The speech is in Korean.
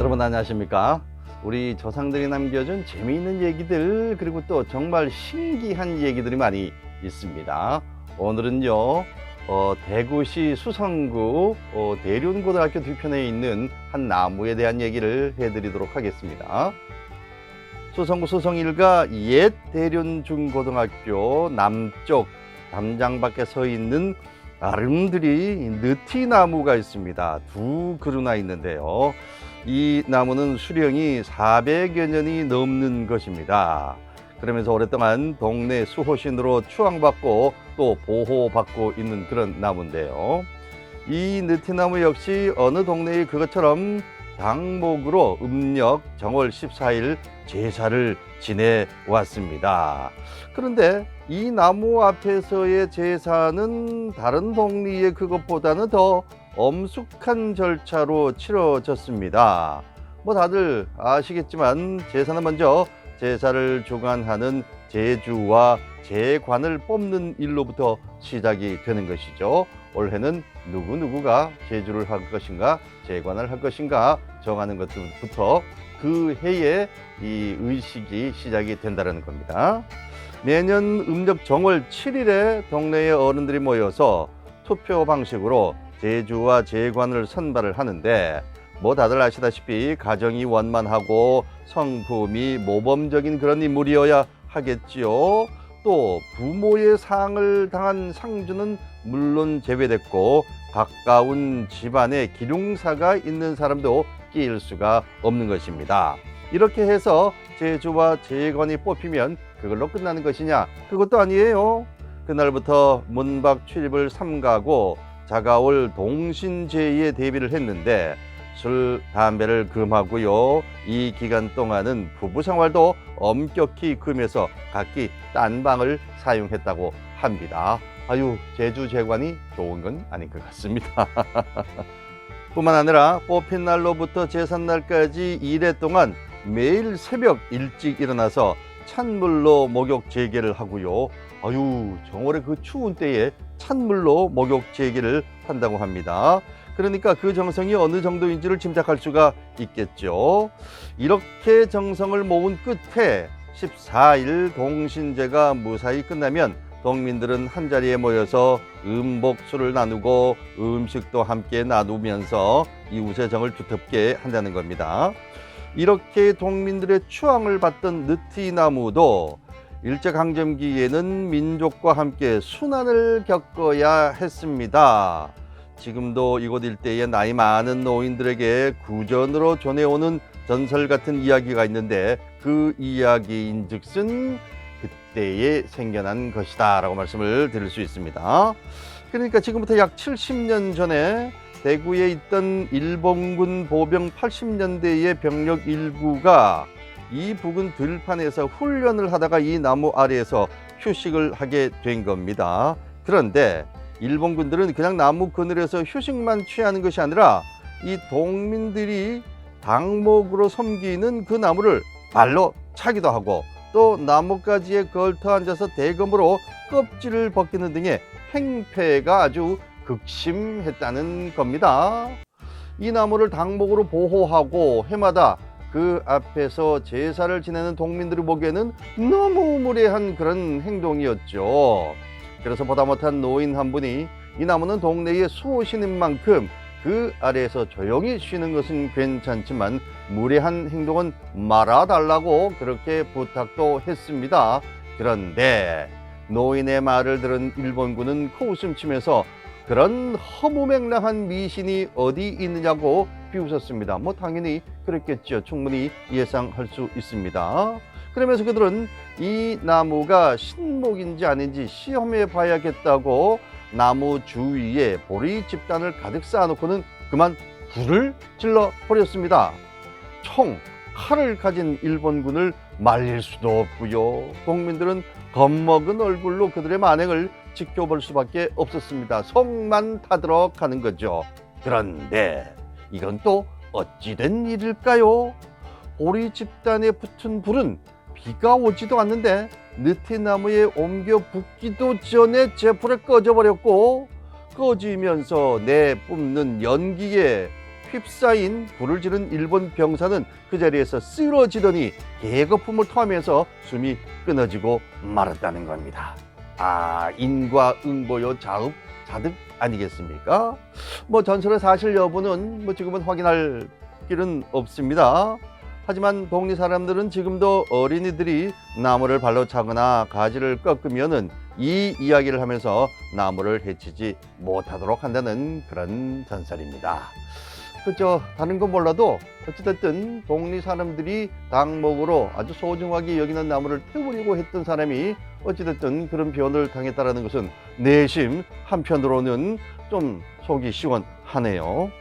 여러분 안녕하십니까? 우리 조상들이 남겨준 재미있는 얘기들, 그리고 또 정말 신기한 얘기들이 많이 있습니다. 오늘은요 대구시 수성구 대륜고등학교 뒤편에 있는 한 나무에 대한 얘기를 해드리도록 하겠습니다. 수성구 수성일가 옛 대륜중고등학교 남쪽 담장 밖에 서 있는 나름들이 느티나무가 있습니다. 두 그루나 있는데요, 이 나무는 수령이 400여 년이 넘는 것입니다. 그러면서 오랫동안 동네 수호신으로 추앙받고 또 보호받고 있는 그런 나무인데요, 이 느티나무 역시 어느 동네에 그것처럼 당목으로 음력 정월 14일 제사를 지내왔습니다. 그런데 이 나무 앞에서의 제사는 다른 동네의 그것보다는 더 엄숙한 절차로 치러졌습니다. 다들 아시겠지만 제사는 먼저 제사를 주관하는 제주와 제관을 뽑는 일로부터 시작이 되는 것이죠. 올해는 누구누구가 제주를 할 것인가 제관을 할 것인가 정하는 것부터 그 해에 이 의식이 시작이 된다는 겁니다. 매년 음력 정월 7일에 동네의 어른들이 모여서 투표 방식으로 제주와 제관을 선발을 하는데, 다들 아시다시피 가정이 원만하고 성품이 모범적인 그런 인물이어야 하겠지요. 또 부모의 상을 당한 상주는 물론 제외됐고 가까운 집안에 기륭사가 있는 사람도 끼일 수가 없는 것입니다. 이렇게 해서 제주와 제관이 뽑히면 그걸로 끝나는 것이냐? 그것도 아니에요. 그날부터 문박 출입을 삼가고 자가올 동신제의에 대비를 했는데, 술, 담배를 금하고요. 이 기간 동안은 부부 생활도 엄격히 금해서 각기 딴 방을 사용했다고 합니다. 제주 제관이 좋은 건 아닌 것 같습니다. 뿐만 아니라 뽑힌 날로부터 제삿날까지 2회 동안 매일 새벽 일찍 일어나서 찬물로 목욕 재개를 하고요. 정월의 그 추운 때에 찬물로 목욕 재개를 한다고 합니다. 그러니까 그 정성이 어느 정도인지를 짐작할 수가 있겠죠. 이렇게 정성을 모은 끝에 14일 동신제가 무사히 끝나면 동민들은 한자리에 모여서 음복술을 나누고 음식도 함께 나누면서 이웃의 정을 두텁게 한다는 겁니다. 이렇게 동민들의 추앙을 받던 느티나무도 일제강점기에는 민족과 함께 순환을 겪어야 했습니다. 지금도 이곳 일대에 나이 많은 노인들에게 구전으로 전해오는 전설 같은 이야기가 있는데, 그 이야기인즉슨 그때에 생겨난 것이다 라고 말씀을 드릴 수 있습니다. 그러니까 지금부터 약 70년 전에 대구에 있던 일본군 보병 80년대의 병력 일부가 이 부근 들판에서 훈련을 하다가 이 나무 아래에서 휴식을 하게 된 겁니다. 그런데 일본군들은 그냥 나무 그늘에서 휴식만 취하는 것이 아니라 이 동민들이 당목으로 섬기는 그 나무를 발로 차기도 하고, 또 나뭇가지에 걸터 앉아서 대검으로 껍질을 벗기는 등의 행패가 아주 극심했다는 겁니다. 이 나무를 당목으로 보호하고 해마다 그 앞에서 제사를 지내는 동민들이 보기에는 너무 무례한 그런 행동이었죠. 그래서 보다 못한 노인 한 분이 이 나무는 동네의 수호신인 만큼 그 아래에서 조용히 쉬는 것은 괜찮지만 무례한 행동은 말아달라고 그렇게 부탁도 했습니다. 그런데 노인의 말을 들은 일본군은 코웃음치면서 그런 허무맹랑한 미신이 어디 있느냐고 비웃었습니다. 당연히 그랬겠죠. 충분히 예상할 수 있습니다. 그러면서 그들은 이 나무가 신목인지 아닌지 시험해 봐야겠다고 나무 주위에 보리 집단을 가득 쌓아놓고는 그만 불을 질러 버렸습니다. 총, 칼을 가진 일본군을 말릴 수도 없고요. 동민들은 겁먹은 얼굴로 그들의 만행을 지켜볼 수밖에 없었습니다. 속만 타들어 가는 거죠. 그런데 이건 또 어찌된 일일까요? 보리 집단에 붙은 불은 비가 오지도 않는데 느티나무에 옮겨 붙기도 전에 제풀에 꺼져버렸고, 꺼지면서 내뿜는 연기에 휩싸인 불을 지른 일본 병사는 그 자리에서 쓰러지더니 계거품을 토하면서 숨이 끊어지고 말았다는 겁니다. 아, 인과응보요 자득 아니겠습니까? 뭐 전설의 사실 여부는 뭐 지금은 확인할 길은 없습니다. 하지만 동리 사람들은 지금도 어린이들이 나무를 발로 차거나 가지를 꺾으면은 이 이야기를 하면서 나무를 해치지 못하도록 한다는 그런 전설입니다. 그죠? 다른 건 몰라도 어찌됐든 동리 사람들이 당목으로 아주 소중하게 여기는 나무를 태우려고 했던 사람이 어찌됐든 그런 변을 당했다는 것은 내심 한편으로는 좀 속이 시원하네요.